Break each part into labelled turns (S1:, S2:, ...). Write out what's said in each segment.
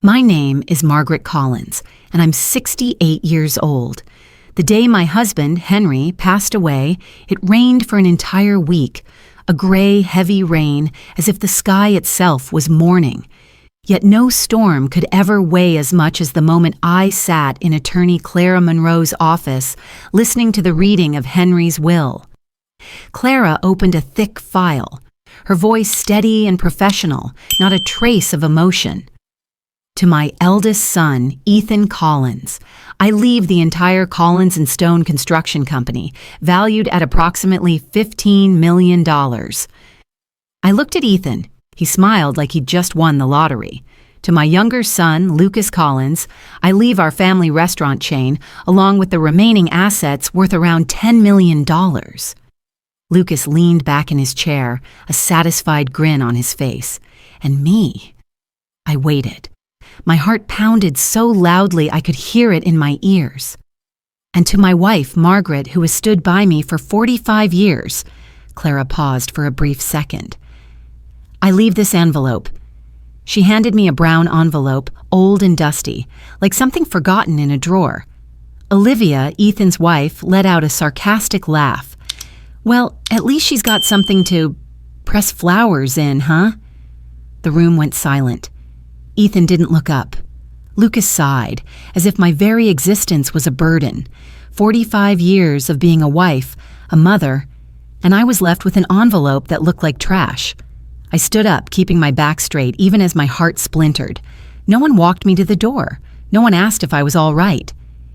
S1: My name is Margaret Collins, and I'm 68 years old. The day my husband, Henry, passed away, it rained for an entire week, a gray, heavy rain, as if the sky itself was mourning. Yet no storm could ever weigh as much as the moment I sat in attorney Clara Monroe's office, listening to the reading of Henry's will. Clara opened a thick file, her voice steady and professional, not a trace of emotion. To my eldest son, Ethan Collins, I leave the entire Collins & Stone construction company, valued at approximately $15 million. I looked at Ethan. He smiled like he'd just won the lottery. To my younger son, Lucas Collins, I leave our family restaurant chain, along with the remaining assets worth around $10 million. Lucas leaned back in his chair, a satisfied grin on his face. And me, I waited. My heart pounded so loudly I could hear it in my ears. And to my wife, Margaret, who has stood by me for 45 years, Clara paused for a brief second. I leave this envelope. She handed me a brown envelope, old and dusty, like something forgotten in a drawer. Olivia, Ethan's wife, let out a sarcastic laugh. Well, at least she's got something to press flowers in, huh? The room went silent. Ethan didn't look up. Lucas sighed, as if my very existence was a burden. 45 years of being a wife, a mother, and I was left with an envelope that looked like trash. I stood up, keeping my back straight, even as my heart splintered. No one walked me to the door. No one asked if I was all right.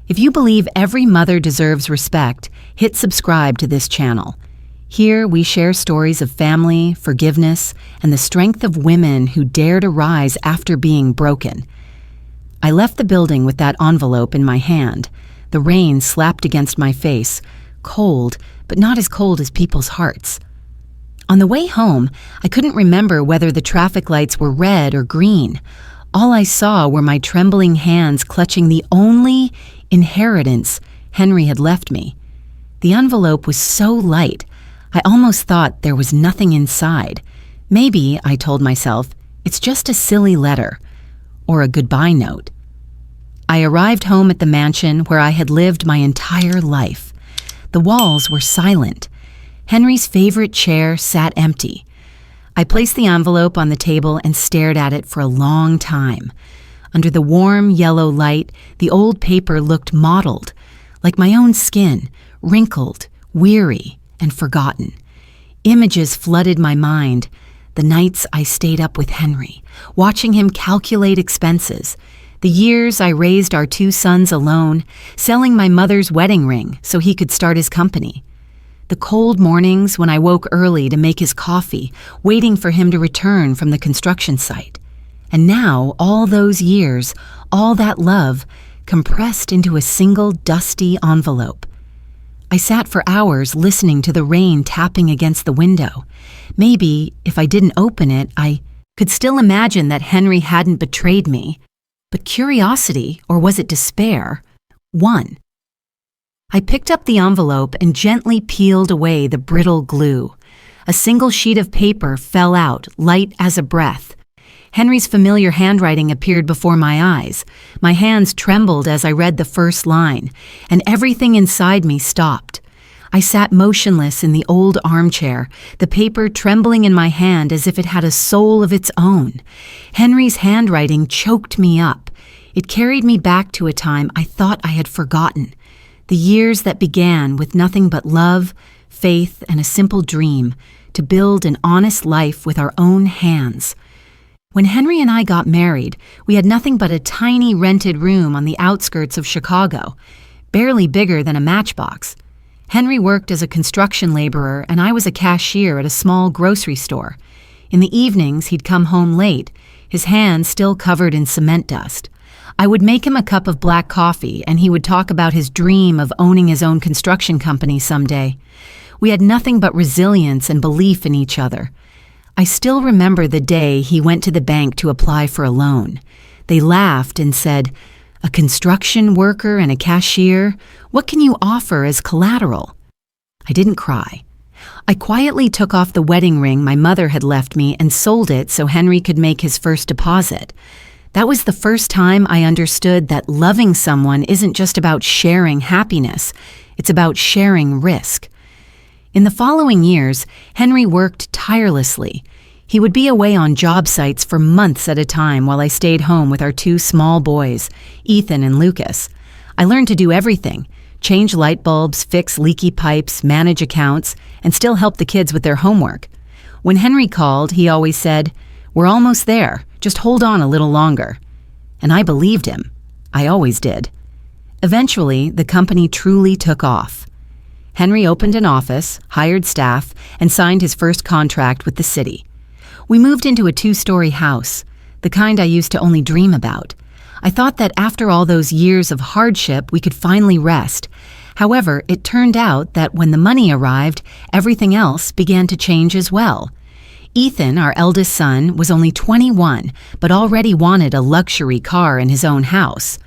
S1: If you believe every mother deserves respect, hit subscribe to this channel. Here we share stories of family, forgiveness, and the strength of women who dare to rise after being broken. I left the building with that envelope in my hand. The rain slapped against my face, cold, but not as cold as people's hearts. On the way home, I couldn't remember whether the traffic lights were red or green. All I saw were my trembling hands clutching the only inheritance Henry had left me. The envelope was so light, I almost thought there was nothing inside. Maybe, I told myself, it's just a silly letter, or a goodbye note. I arrived home at the mansion where I had lived my entire life. The walls were silent. Henry's favorite chair sat empty. I placed the envelope on the table and stared at it for a long time. Under the warm yellow light, the old paper looked mottled, like my own skin, wrinkled, weary, and forgotten. Images flooded my mind. The nights I stayed up with Henry, watching him calculate expenses. The years I raised our 2 sons alone, selling my mother's wedding ring so he could start his company. The cold mornings when I woke early to make his coffee, waiting for him to return from the construction site. And now, all those years, all that love, compressed into a single dusty envelope. I sat for hours listening to the rain tapping against the window. Maybe, if I didn't open it, I could still imagine that Henry hadn't betrayed me. But curiosity, or was it despair, won. I picked up the envelope and gently peeled away the brittle glue. A single sheet of paper fell out, light as a breath. Henry's familiar handwriting appeared before my eyes. My hands trembled as I read the first line, and everything inside me stopped. I sat motionless in the old armchair, the paper trembling in my hand as if it had a soul of its own. Henry's handwriting choked me up. It carried me back to a time I thought I had forgotten. The years that began with nothing but love, faith, and a simple dream to build an honest life with our own hands. When Henry and I got married, we had nothing but a tiny rented room on the outskirts of Chicago, barely bigger than a matchbox. Henry worked as a construction laborer and I was a cashier at a small grocery store. In the evenings, he'd come home late, his hands still covered in cement dust. I would make him a cup of black coffee and he would talk about his dream of owning his own construction company someday. We had nothing but resilience and belief in each other. I still remember the day he went to the bank to apply for a loan. They laughed and said, "A construction worker and a cashier? What can you offer as collateral?" I didn't cry. I quietly took off the wedding ring my mother had left me and sold it so Henry could make his first deposit. That was the first time I understood that loving someone isn't just about sharing happiness, it's about sharing risk. In the following years, Henry worked tirelessly. He would be away on job sites for months at a time while I stayed home with our two small boys, Ethan and Lucas. I learned to do everything: change light bulbs, fix leaky pipes, manage accounts, and still help the kids with their homework. When Henry called, he always said, "We're almost there. Just hold on a little longer." And I believed him. I always did. Eventually, the company truly took off. Henry opened an office, hired staff, and signed his first contract with the city. We moved into a 2-story house, the kind I used to only dream about. I thought that after all those years of hardship, we could finally rest. However, it turned out that when the money arrived, everything else began to change as well. Ethan, our eldest son, was only 21, but already wanted a luxury car in his own house.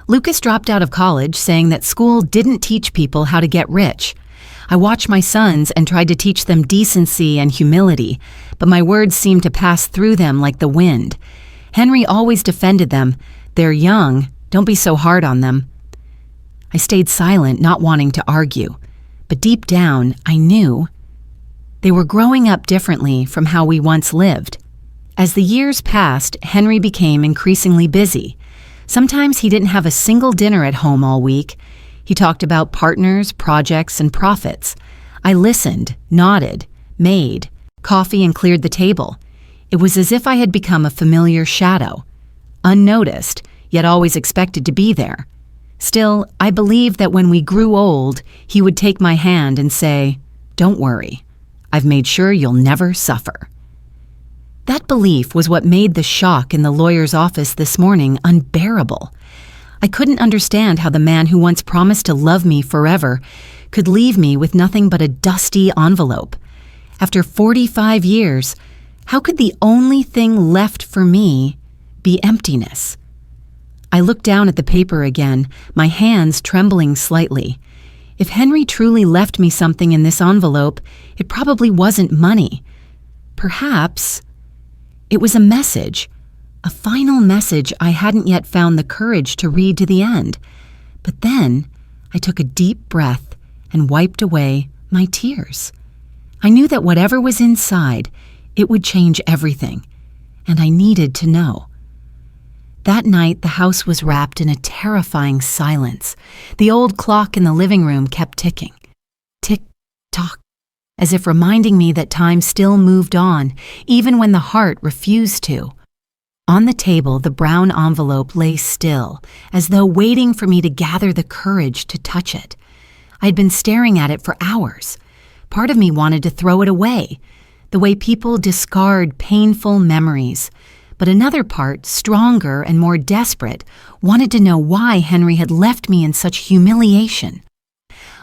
S1: Lucas dropped out of college, saying that school didn't teach people how to get rich. I watched my sons and tried to teach them decency and humility, but my words seemed to pass through them like the wind. Henry always defended them. "They're young, don't be so hard on them." I stayed silent, not wanting to argue, but deep down, I knew they were growing up differently from how we once lived. As the years passed, Henry became increasingly busy. Sometimes he didn't have a single dinner at home all week. He talked about partners, projects, and profits. I listened, nodded, made coffee, and cleared the table. It was as if I had become a familiar shadow, unnoticed, yet always expected to be there. Still, I believed that when we grew old, he would take my hand and say, "Don't worry. I've made sure you'll never suffer." That belief was what made the shock in the lawyer's office this morning unbearable. I couldn't understand how the man who once promised to love me forever could leave me with nothing but a dusty envelope. After 45 years, how could the only thing left for me be emptiness? I looked down at the paper again, my hands trembling slightly. If Henry truly left me something in this envelope, it probably wasn't money. Perhaps it was a message, a final message I hadn't yet found the courage to read to the end. But then I took a deep breath and wiped away my tears. I knew that whatever was inside, it would change everything, and I needed to know. That night, the house was wrapped in a terrifying silence. The old clock in the living room kept ticking. Tick-tock, as if reminding me that time still moved on, even when the heart refused to. On the table, the brown envelope lay still, as though waiting for me to gather the courage to touch it. I'd been staring at it for hours. Part of me wanted to throw it away, the way people discard painful memories. But another part, stronger and more desperate, wanted to know why Henry had left me in such humiliation.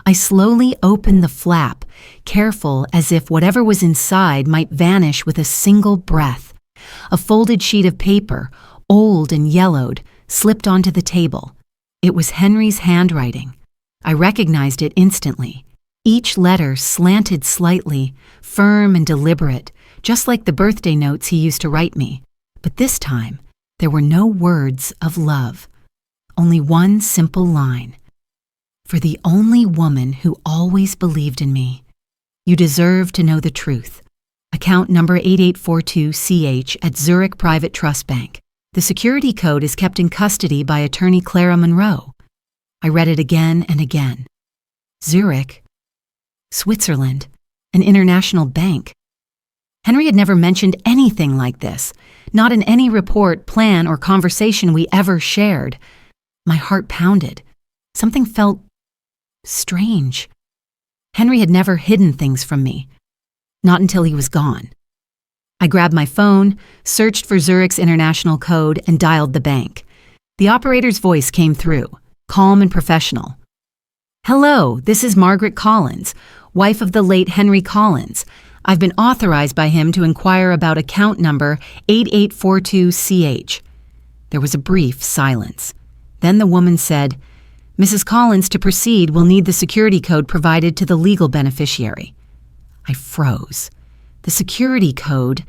S1: I slowly opened the flap, careful as if whatever was inside might vanish with a single breath. A folded sheet of paper, old and yellowed, slipped onto the table. It was Henry's handwriting. I recognized it instantly. Each letter slanted slightly, firm and deliberate, just like the birthday notes he used to write me. But this time, there were no words of love. Only one simple line. For the only woman who always believed in me. You deserve to know the truth. Account number 8842CH at Zurich Private Trust Bank. The security code is kept in custody by attorney Clara Monroe. I read it again and again. Zurich, Switzerland, an international bank. Henry had never mentioned anything like this, not in any report, plan, or conversation we ever shared. My heart pounded. Something felt strange. Henry had never hidden things from me. Not until he was gone. I grabbed my phone, searched for Zurich's international code, and dialed the bank. The operator's voice came through, calm and professional. "Hello, this is Margaret Collins, wife of the late Henry Collins. I've been authorized by him to inquire about account number 8842CH. There was a brief silence. Then the woman said, "Mrs. Collins, to proceed, will need the security code provided to the legal beneficiary." I froze. The security code.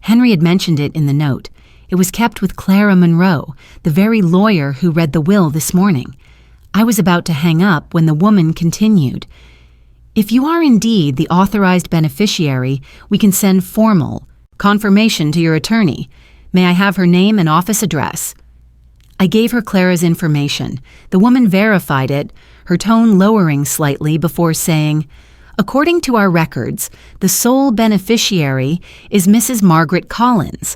S1: Henry had mentioned it in the note. It was kept with Clara Monroe, the very lawyer who read the will this morning. I was about to hang up when the woman continued. If you are indeed the authorized beneficiary, we can send formal confirmation to your attorney. May I have her name and office address? I gave her Clara's information. The woman verified it, her tone lowering slightly before saying, according to our records, the sole beneficiary is Mrs. Margaret Collins.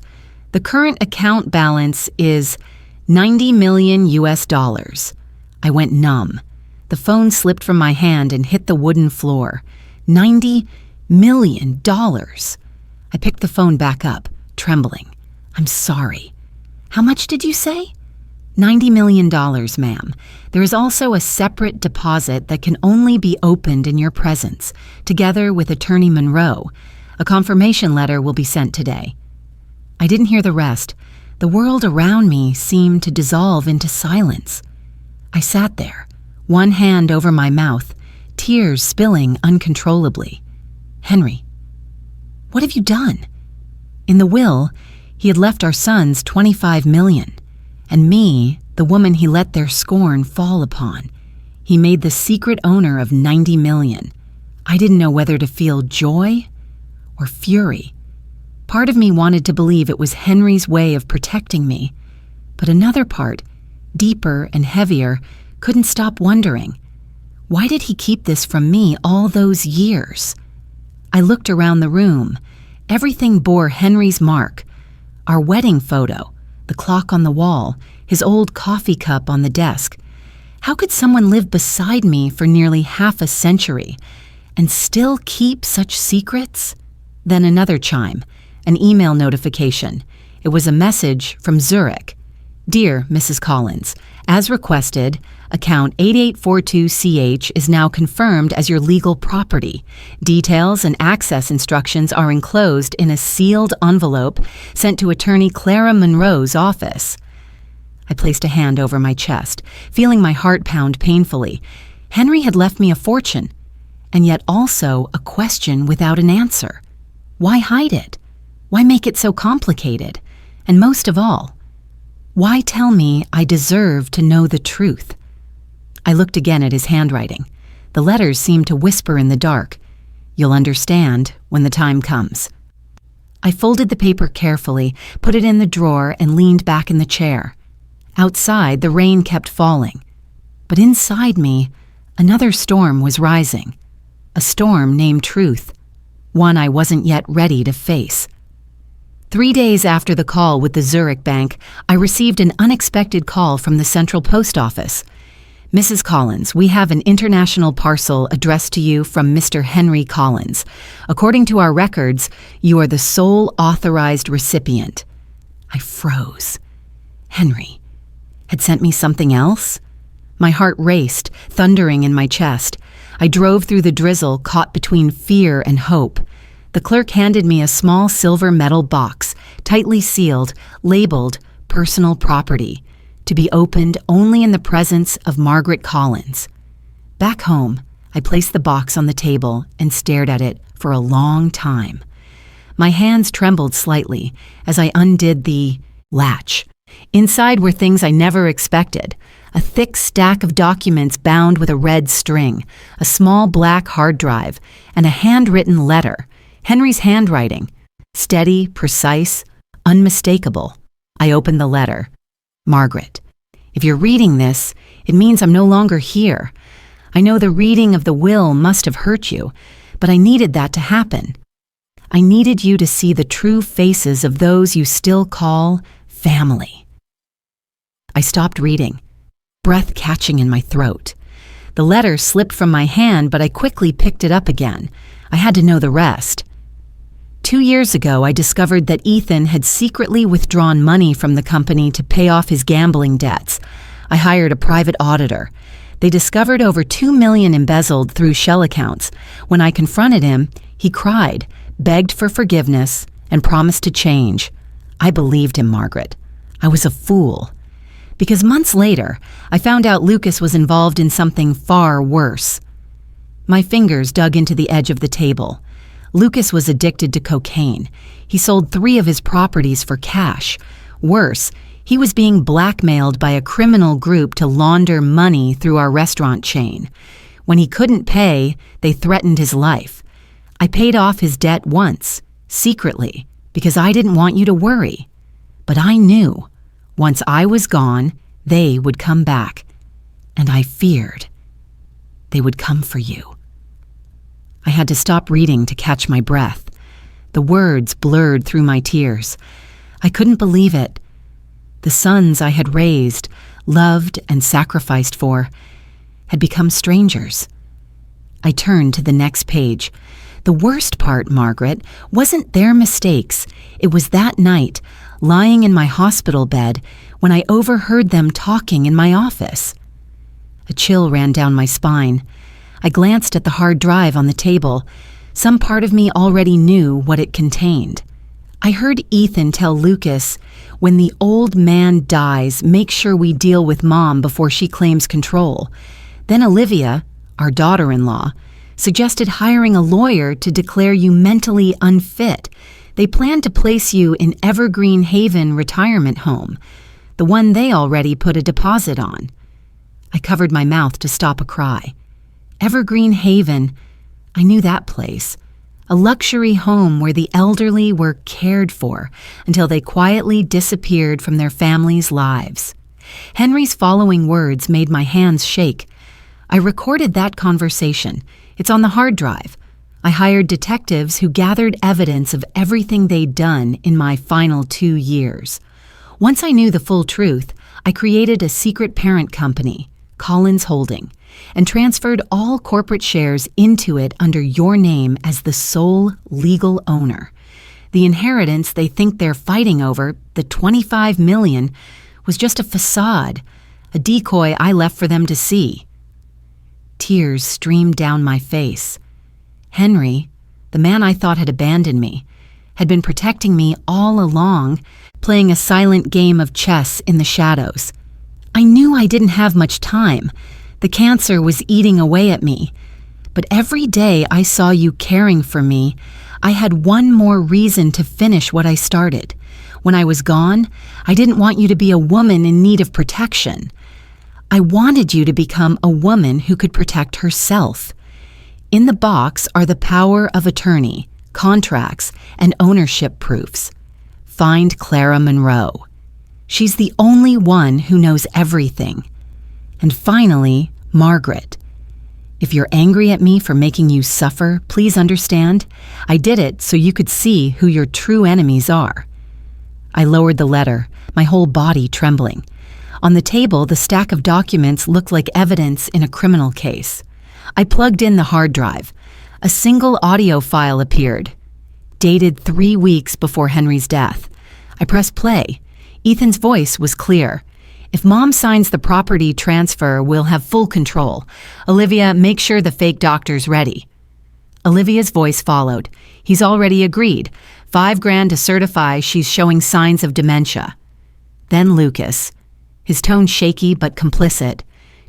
S1: The current account balance is $90 million US. I went numb. The phone slipped from my hand and hit the wooden floor. $90 million. I picked the phone back up, trembling. I'm sorry. How much did you say? $90 million, ma'am. There is also a separate deposit that can only be opened in your presence, together with Attorney Monroe. A confirmation letter will be sent today. I didn't hear the rest. The world around me seemed to dissolve into silence. I sat there, one hand over my mouth, tears spilling uncontrollably. Henry, what have you done? In the will, he had left our sons $25 million. And me, the woman he let their scorn fall upon. He made the secret owner of $90 million. I didn't know whether to feel joy or fury. Part of me wanted to believe it was Henry's way of protecting me, but another part, deeper and heavier, couldn't stop wondering. Why did he keep this from me all those years? I looked around the room. Everything bore Henry's mark. Our wedding photo, the clock on the wall, his old coffee cup on the desk. How could someone live beside me for nearly half a century and still keep such secrets? Then another chime, an email notification. It was a message from Zurich. Dear Mrs. Collins, as requested, account 8842CH is now confirmed as your legal property. Details and access instructions are enclosed in a sealed envelope sent to Attorney Clara Monroe's office. I placed a hand over my chest, feeling my heart pound painfully. Henry had left me a fortune, and yet also a question without an answer. Why hide it? Why make it so complicated? And most of all, why tell me I deserve to know the truth? I looked again at his handwriting. The letters seemed to whisper in the dark. You'll understand when the time comes. I folded the paper carefully, put it in the drawer, and leaned back in the chair. Outside, the rain kept falling. But inside me, another storm was rising. A storm named truth. One I wasn't yet ready to face. 3 days after the call with the Zurich Bank, I received an unexpected call from the Central Post Office. Mrs. Collins, we have an international parcel addressed to you from Mr. Henry Collins. According to our records, you are the sole authorized recipient. I froze. Henry had sent me something else? My heart raced, thundering in my chest. I drove through the drizzle, caught between fear and hope. The clerk handed me a small silver metal box, tightly sealed, labeled personal property, to be opened only in the presence of Margaret Collins. Back home, I placed the box on the table and stared at it for a long time. My hands trembled slightly as I undid the latch. Inside were things I never expected. A thick stack of documents bound with a red string, a small black hard drive, and a handwritten letter. Henry's handwriting, steady, precise, unmistakable. I opened the letter. Margaret, if you're reading this, it means I'm no longer here. I know the reading of the will must have hurt you, but I needed that to happen. I needed you to see the true faces of those you still call family. I stopped reading, breath catching in my throat. The letter slipped from my hand, but I quickly picked it up again. I had to know the rest. 2 years ago, I discovered that Ethan had secretly withdrawn money from the company to pay off his gambling debts. I hired a private auditor. They discovered over $2 million embezzled through shell accounts. When I confronted him, he cried, begged for forgiveness, and promised to change. I believed him, Margaret. I was a fool. Because months later, I found out Lucas was involved in something far worse. My fingers dug into the edge of the table. Lucas was addicted to cocaine. He sold 3 of his properties for cash. Worse, he was being blackmailed by a criminal group to launder money through our restaurant chain. When he couldn't pay, they threatened his life. I paid off his debt once, secretly, because I didn't want you to worry. But I knew, once I was gone, they would come back. And I feared they would come for you. I had to stop reading to catch my breath. The words blurred through my tears. I couldn't believe it. The sons I had raised, loved, and sacrificed for had become strangers. I turned to the next page. The worst part, Margaret, wasn't their mistakes. It was that night, lying in my hospital bed, when I overheard them talking in my office. A chill ran down my spine. I glanced at the hard drive on the table. Some part of me already knew what it contained. I heard Ethan tell Lucas, "When the old man dies, make sure we deal with Mom before she claims control." Then Olivia, our daughter-in-law, suggested hiring a lawyer to declare you mentally unfit. They planned to place you in Evergreen Haven retirement home, the one they already put a deposit on. I covered my mouth to stop a cry. Evergreen Haven, I knew that place. A luxury home where the elderly were cared for until they quietly disappeared from their families' lives. Henry's following words made my hands shake. I recorded that conversation. It's on the hard drive. I hired detectives who gathered evidence of everything they'd done in my final 2 years. Once I knew the full truth, I created a secret parent company, Collins Holding, and transferred all corporate shares into it under your name as the sole legal owner. The inheritance they think they're fighting over, the $25 million, was just a facade, a decoy I left for them to see. Tears streamed down my face. Henry, the man I thought had abandoned me, had been protecting me all along, playing a silent game of chess in the shadows. I knew I didn't have much time. The cancer was eating away at me. But every day I saw you caring for me, I had one more reason to finish what I started. When I was gone, I didn't want you to be a woman in need of protection. I wanted you to become a woman who could protect herself. In the box are the power of attorney, contracts, and ownership proofs. Find Clara Monroe. She's the only one who knows everything. And finally, Margaret. If you're angry at me for making you suffer, please understand, I did it so you could see who your true enemies are. I lowered the letter, my whole body trembling. On the table, the stack of documents looked like evidence in a criminal case. I plugged in the hard drive. A single audio file appeared, dated 3 weeks before Henry's death. I pressed play. Ethan's voice was clear. "If Mom signs the property transfer, we'll have full control. Olivia, make sure the fake doctor's ready." Olivia's voice followed. "He's already agreed. $5,000 to certify she's showing signs of dementia." Then Lucas, his tone shaky but complicit.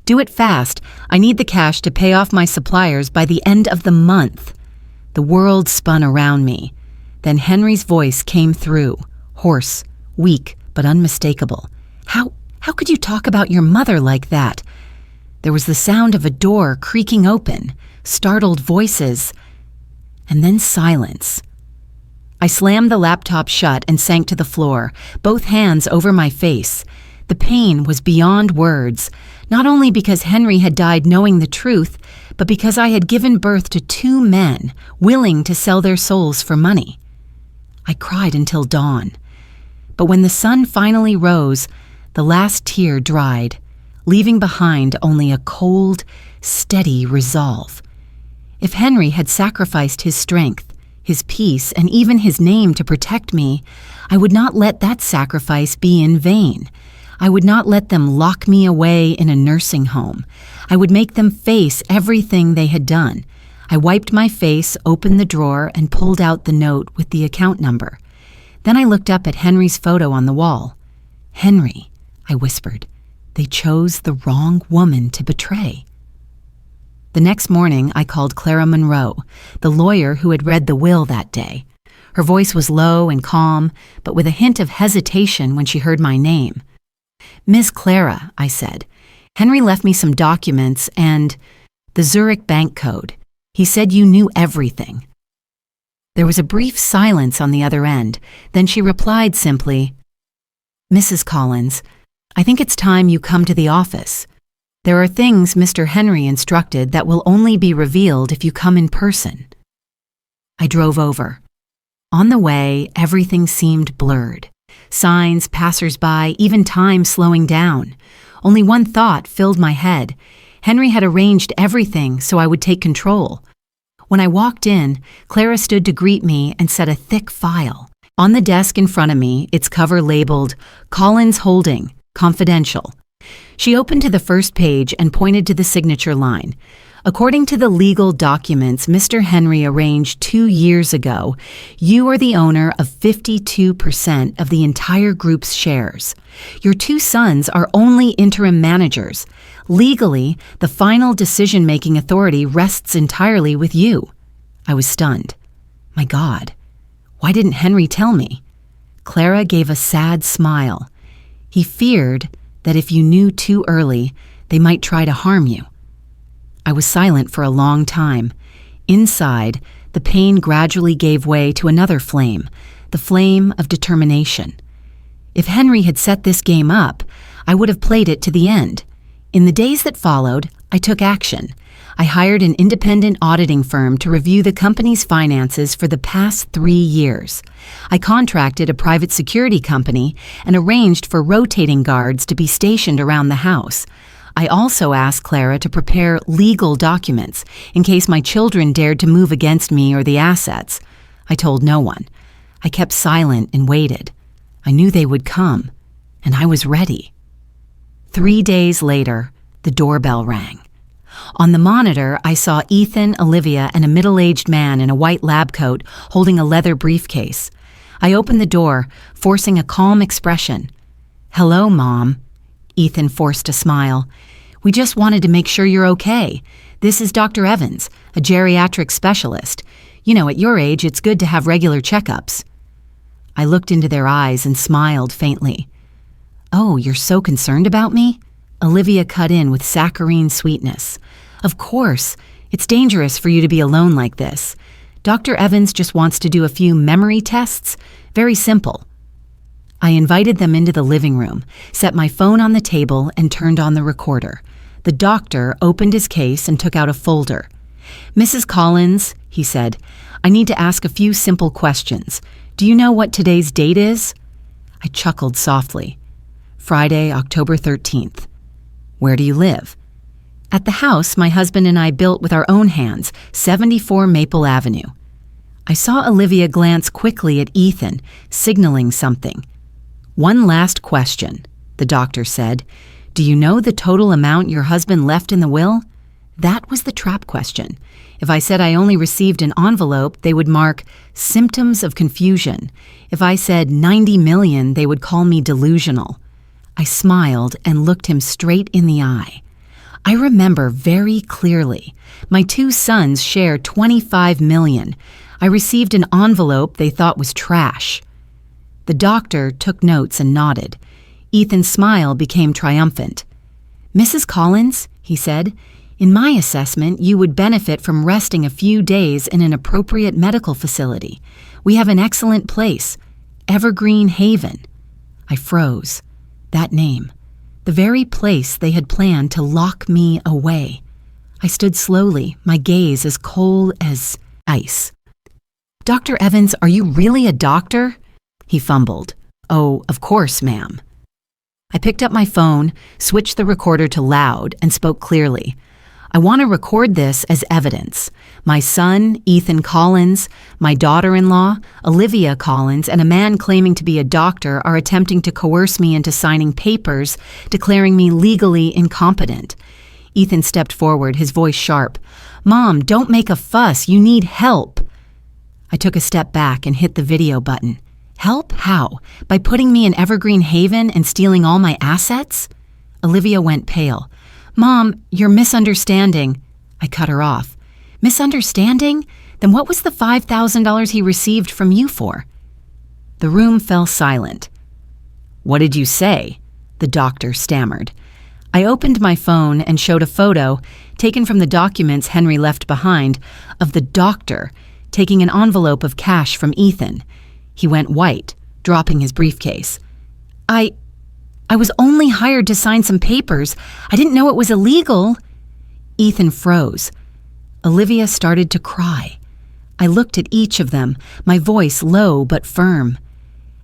S1: "Do it fast. I need the cash to pay off my suppliers by the end of the month." The world spun around me. Then Henry's voice came through, hoarse, weak, but unmistakable. How could you talk about your mother like that?" There was the sound of a door creaking open, startled voices, and then silence. I slammed the laptop shut and sank to the floor, both hands over my face. The pain was beyond words, not only because Henry had died knowing the truth, but because I had given birth to 2 men willing to sell their souls for money. I cried until dawn. But when the sun finally rose, the last tear dried, leaving behind only a cold, steady resolve. If Henry had sacrificed his strength, his peace, and even his name to protect me, I would not let that sacrifice be in vain. I would not let them lock me away in a nursing home. I would make them face everything they had done. I wiped my face, opened the drawer, and pulled out the note with the account number. Then I looked up at Henry's photo on the wall. "Henry," I whispered, "they chose the wrong woman to betray." The next morning, I called Clara Monroe, the lawyer who had read the will that day. Her voice was low and calm, but with a hint of hesitation when she heard my name. "Miss Clara," I said. "Henry left me some documents and the Zurich bank code. He said you knew everything." There was a brief silence on the other end. Then she replied simply, "Mrs. Collins, I think it's time you come to the office. There are things Mr. Henry instructed that will only be revealed if you come in person." I drove over. On the way, everything seemed blurred. Signs, passers-by, even time slowing down. Only one thought filled my head. Henry had arranged everything so I would take control. When I walked in, Clara stood to greet me and set a thick file. On the desk in front of me, its cover labeled, "Collins Holding, Confidential." She opened to the first page and pointed to the signature line. "According to the legal documents Mr. Henry arranged 2 years ago, you are the owner of 52% of the entire group's shares. Your 2 sons are only interim managers. Legally, the final decision-making authority rests entirely with you." I was stunned. My God, why didn't Henry tell me? Clara gave a sad smile. "He feared that if you knew too early, they might try to harm you." I was silent for a long time. Inside, the pain gradually gave way to another flame, the flame of determination. If Henry had set this game up, I would have played it to the end. In the days that followed, I took action. I hired an independent auditing firm to review the company's finances for the past 3 years. I contracted a private security company and arranged for rotating guards to be stationed around the house. I also asked Clara to prepare legal documents in case my children dared to move against me or the assets. I told no one. I kept silent and waited. I knew they would come, and I was ready. 3 days later, the doorbell rang. On the monitor, I saw Ethan, Olivia, and a middle-aged man in a white lab coat holding a leather briefcase. I opened the door, forcing a calm expression. "Hello, Mom." Ethan forced a smile. "We just wanted to make sure you're okay. This is Dr. Evans, a geriatric specialist. You know, at your age, it's good to have regular checkups." I looked into their eyes and smiled faintly. "Oh, you're so concerned about me?" Olivia cut in with saccharine sweetness. "Of course. It's dangerous for you to be alone like this. Dr. Evans just wants to do a few memory tests. Very simple." I invited them into the living room, set my phone on the table, and turned on the recorder. The doctor opened his case and took out a folder. "Mrs. Collins," he said, "I need to ask a few simple questions. Do you know what today's date is?" I chuckled softly. "Friday, October 13th. "Where do you live?" "At the house my husband and I built with our own hands, 74 Maple Avenue." I saw Olivia glance quickly at Ethan, signaling something. "One last question," the doctor said. "Do you know the total amount your husband left in the will?" That was the trap question. If I said I only received an envelope, they would mark symptoms of confusion. If I said 90 million, they would call me delusional. I smiled and looked him straight in the eye. I remember very clearly. My 2 sons share 25 million. I received an envelope they thought was trash. The doctor took notes and nodded. Ethan's smile became triumphant. "Mrs. Collins," he said, "in my assessment, you would benefit from resting a few days in an appropriate medical facility. We have an excellent place, Evergreen Haven." I froze. That name. The very place they had planned to lock me away. I stood slowly, my gaze as cold as ice. "Dr. Evans, are you really a doctor?" He fumbled. "Oh, of course, ma'am." I picked up my phone, switched the recorder to loud, and spoke clearly. "I want to record this as evidence. My son, Ethan Collins, my daughter-in-law, Olivia Collins, and a man claiming to be a doctor are attempting to coerce me into signing papers declaring me legally incompetent." Ethan stepped forward, his voice sharp. "Mom, don't make a fuss. You need help." I took a step back and hit the video button. "Help? How? By putting me in Evergreen Haven and stealing all my assets?" Olivia went pale. "Mom, you're misunderstanding." I cut her off. "Misunderstanding? Then what was the $5,000 he received from you for? The room fell silent. What did you say? The doctor stammered. I opened my phone and showed a photo, taken from the documents Henry left behind, of the doctor taking an envelope of cash from Ethan. He went white, dropping his briefcase. I was only hired to sign some papers. I didn't know it was illegal. Ethan froze. Olivia started to cry. I looked at each of them, my voice low but firm.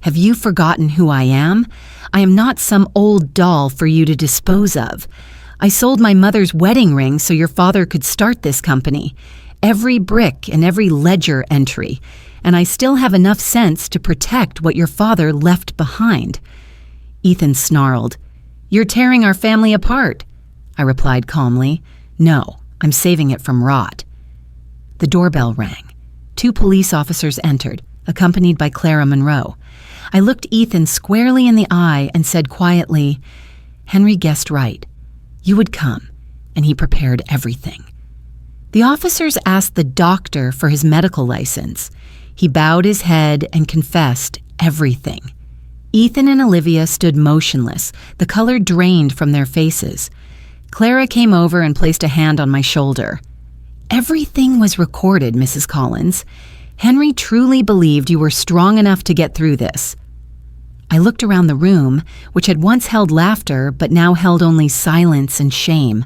S1: Have you forgotten who I am? I am not some old doll for you to dispose of. I sold my mother's wedding ring so your father could start this company. Every brick and every ledger entry. And I still have enough sense to protect what your father left behind. Ethan snarled. You're tearing our family apart. I replied calmly. No, I'm saving it from rot. The doorbell rang. 2 police officers entered, accompanied by Clara Monroe. I looked Ethan squarely in the eye and said quietly, Henry guessed right. You would come, and he prepared everything. The officers asked the doctor for his medical license. He bowed his head and confessed everything. Ethan and Olivia stood motionless, the color drained from their faces. Clara came over and placed a hand on my shoulder. Everything was recorded, Mrs. Collins. Henry truly believed you were strong enough to get through this. I looked around the room, which had once held laughter but now held only silence and shame.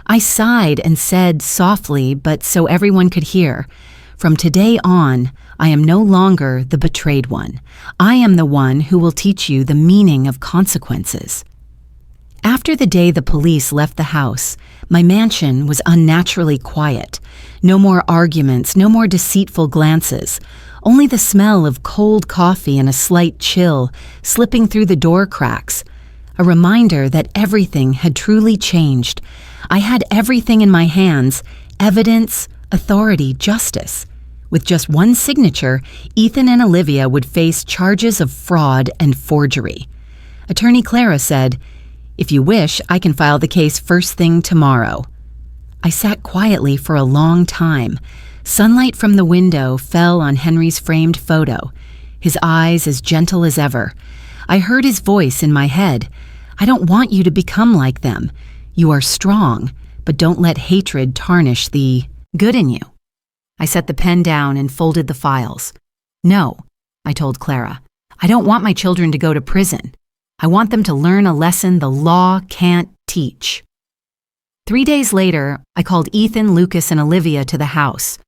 S1: I sighed and said softly, but so everyone could hear, from today on, I am no longer the betrayed one. I am the one who will teach you the meaning of consequences. After the day the police left the house, my mansion was unnaturally quiet. No more arguments, no more deceitful glances. Only the smell of cold coffee and a slight chill slipping through the door cracks. A reminder that everything had truly changed. I had everything in my hands: evidence, authority, justice. With just one signature, Ethan and Olivia would face charges of fraud and forgery. Attorney Clara said, If you wish, I can file the case first thing tomorrow. I sat quietly for a long time. Sunlight from the window fell on Henry's framed photo, his eyes as gentle as ever. I heard his voice in my head. I don't want you to become like them. You are strong, but don't let hatred tarnish the good in you. I set the pen down and folded the files. No, I told Clara. I don't want my children to go to prison. I want them to learn a lesson the law can't teach. 3 days later, I called Ethan, Lucas, and Olivia to the house.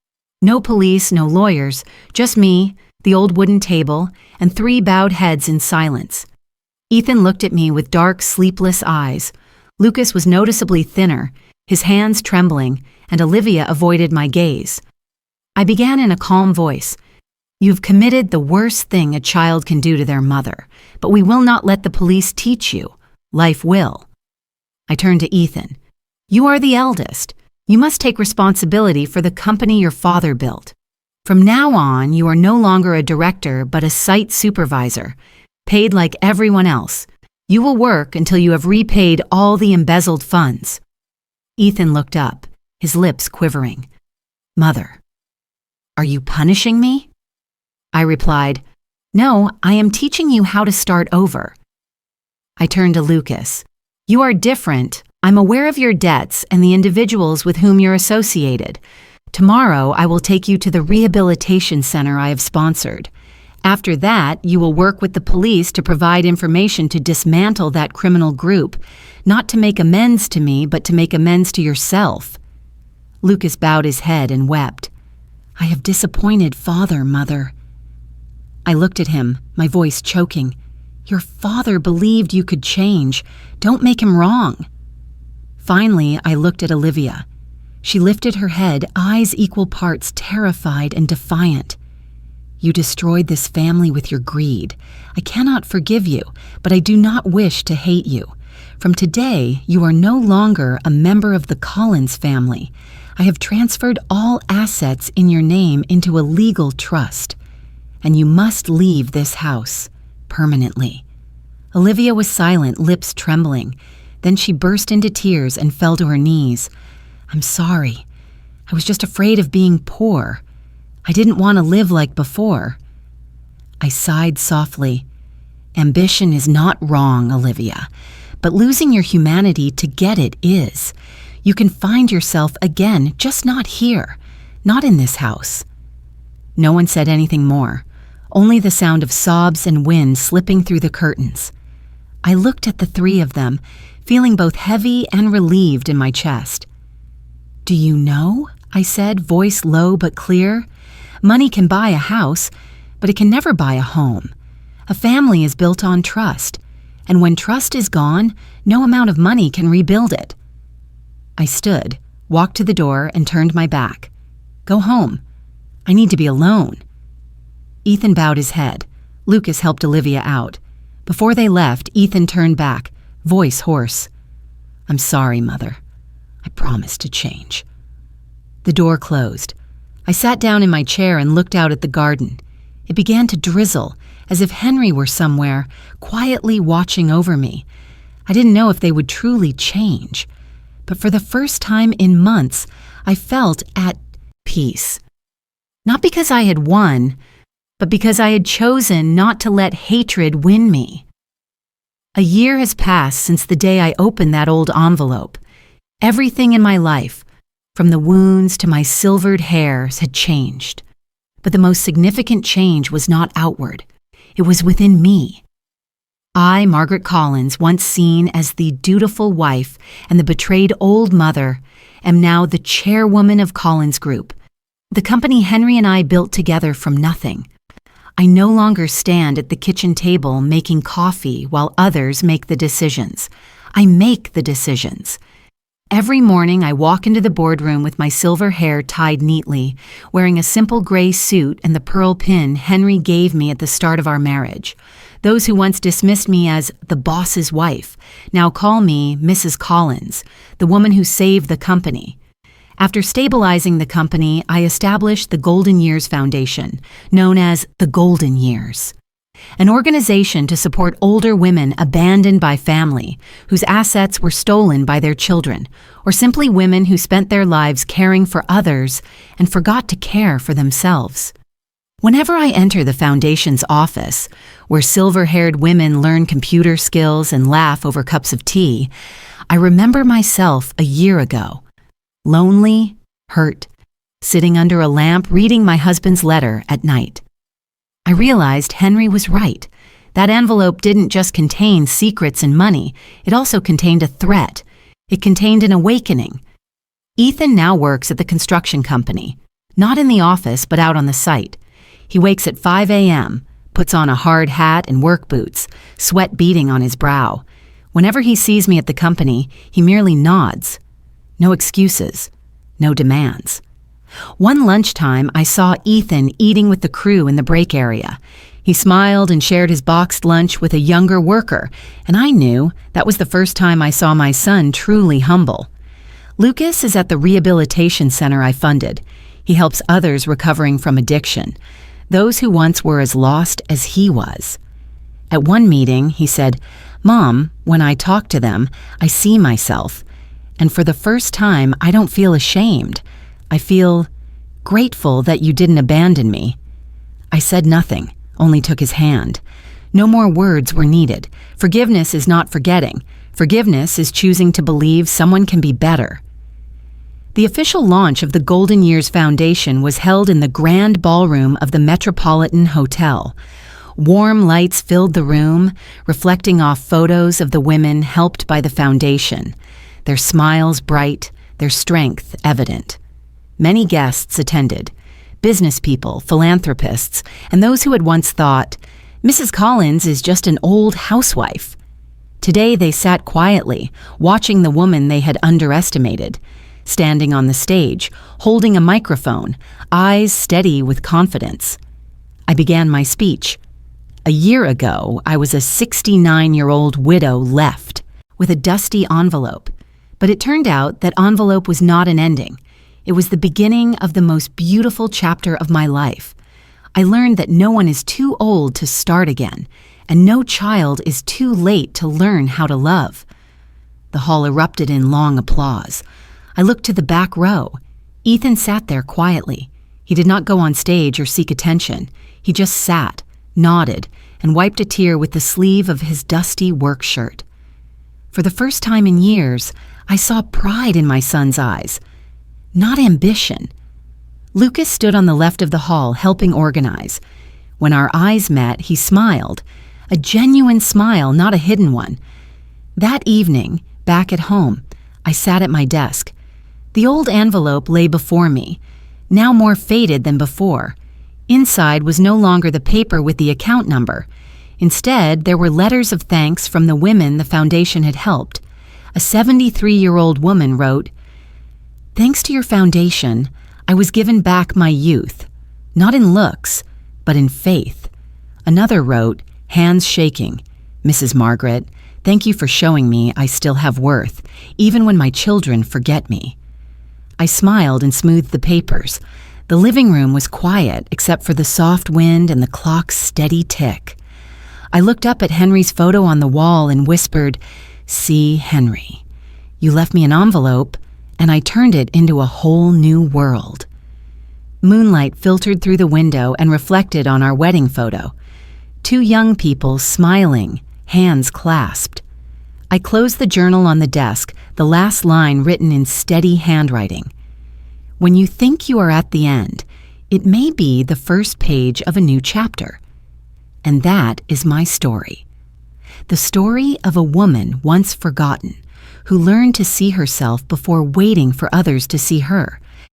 S1: No police, no lawyers, just me, the old wooden table, and 3 bowed heads in silence. Ethan looked at me with dark, sleepless eyes. Lucas was noticeably thinner, his hands trembling, and Olivia avoided my gaze. I began in a calm voice. You've committed the worst thing a child can do to their mother, but we will not let the police teach you. Life will. I turned to Ethan. You are the eldest. You must take responsibility for the company your father built. From now on, you are no longer a director, but a site supervisor, paid like everyone else. You will work until you have repaid all the embezzled funds. Ethan looked up, his lips quivering. Mother, are you punishing me? I replied, No, I am teaching you how to start over. I turned to Lucas. You are different. I'm aware of your debts and the individuals with whom you're associated. Tomorrow, I will take you to the rehabilitation center I have sponsored. After that, you will work with the police to provide information to dismantle that criminal group, not to make amends to me, but to make amends to yourself. Lucas bowed his head and wept. I have disappointed Father, Mother. I looked at him, my voice choking. Your father believed you could change. Don't make him wrong. Finally, I looked at Olivia. She lifted her head, eyes equal parts terrified and defiant. You destroyed this family with your greed. I cannot forgive you, but I do not wish to hate you. From today, you are no longer a member of the Collins family. I have transferred all assets in your name into a legal trust, and you must leave this house permanently. Olivia was silent, lips trembling. Then she burst into tears and fell to her knees. I'm sorry. I was just afraid of being poor. I didn't want to live like before. I sighed softly. Ambition is not wrong, Olivia, but losing your humanity to get it is. You can find yourself again, just not here, not in this house. No one said anything more, only the sound of sobs and wind slipping through the curtains. I looked at the three of them, feeling both heavy and relieved in my chest. "Do you know?" I said, voice low but clear. "Money can buy a house, but it can never buy a home. A family is built on trust, and when trust is gone, no amount of money can rebuild it." I stood, walked to the door, and turned my back. "Go home. I need to be alone." Ethan bowed his head. Lucas helped Olivia out. Before they left, Ethan turned back, voice hoarse. "I'm sorry, Mother. I promised to change." The door closed. I sat down in my chair and looked out at the garden. It began to drizzle, as if Henry were somewhere, quietly watching over me. I didn't know if they would truly change, but for the first time in months, I felt at peace. Not because I had won, but because I had chosen not to let hatred win me. A year has passed since the day I opened that old envelope. Everything in my life, from the wounds to my silvered hairs, had changed. But the most significant change was not outward. It was within me. I, Margaret Collins, once seen as the dutiful wife and the betrayed old mother, am now the chairwoman of Collins Group, the company Henry and I built together from nothing. I no longer stand at the kitchen table making coffee while others make the decisions. I make the decisions. Every morning I walk into the boardroom with my silver hair tied neatly, wearing a simple gray suit and the pearl pin Henry gave me at the start of our marriage. Those who once dismissed me as the boss's wife now call me Mrs. Collins, the woman who saved the company. After stabilizing the company, I established the Golden Years Foundation, known as the Golden Years, an organization to support older women abandoned by family, whose assets were stolen by their children, or simply women who spent their lives caring for others and forgot to care for themselves. Whenever I enter the foundation's office, where silver-haired women learn computer skills and laugh over cups of tea, I remember myself a year ago, lonely, hurt, sitting under a lamp reading my husband's letter at night. I realized Henry was right. That envelope didn't just contain secrets and money, it also contained a threat. It contained an awakening. Ethan now works at the construction company, not in the office but out on the site. He wakes at 5 a.m., puts on a hard hat and work boots, sweat beading on his brow. Whenever he sees me at the company, he merely nods. No excuses, no demands. One lunchtime, I saw Ethan eating with the crew in the break area. He smiled and shared his boxed lunch with a younger worker, and I knew that was the first time I saw my son truly humble. Lucas is at the rehabilitation center I funded. He helps others recovering from addiction, those who once were as lost as he was. At one meeting, he said, "Mom, when I talk to them, I see myself. And for the first time, I don't feel ashamed. I feel grateful that you didn't abandon me." I said nothing, only took his hand. No more words were needed. Forgiveness is not forgetting. Forgiveness is choosing to believe someone can be better. The official launch of the Golden Years Foundation was held in the grand ballroom of the Metropolitan Hotel. Warm lights filled the room, reflecting off photos of the women helped by the foundation, their smiles bright, their strength evident. Many guests attended, business people, philanthropists, and those who had once thought, "Mrs. Collins is just an old housewife." Today they sat quietly, watching the woman they had underestimated, standing on the stage, holding a microphone, eyes steady with confidence. I began my speech. A year ago, I was a 69-year-old widow left, with a dusty envelope. But it turned out that envelope was not an ending. It was the beginning of the most beautiful chapter of my life. I learned that no one is too old to start again, and no child is too late to learn how to love. The hall erupted in long applause. I looked to the back row. Ethan sat there quietly. He did not go on stage or seek attention. He just sat, nodded, and wiped a tear with the sleeve of his dusty work shirt. For the first time in years, I saw pride in my son's eyes, not ambition. Lucas stood on the left of the hall, helping organize. When our eyes met, he smiled, a genuine smile, not a hidden one. That evening, back at home, I sat at my desk. The old envelope lay before me, now more faded than before. Inside was no longer the paper with the account number. Instead, there were letters of thanks from the women the foundation had helped. A 73-year-old woman wrote, "Thanks to your foundation, I was given back my youth, not in looks, but in faith." Another wrote, hands shaking, "Mrs. Margaret, thank you for showing me I still have worth, even when my children forget me." I smiled and smoothed the papers. The living room was quiet except for the soft wind and the clock's steady tick. I looked up at Henry's photo on the wall and whispered, "See, Henry, you left me an envelope, and I turned it into a whole new world." Moonlight filtered through the window and reflected on our wedding photo. Two young people smiling, hands clasped. I closed the journal on the desk, the last line written in steady handwriting. When you think you are at the end, it may be the first page of a new chapter. And that is my story. The story of a woman once forgotten, who learned to see herself before waiting for others to see her.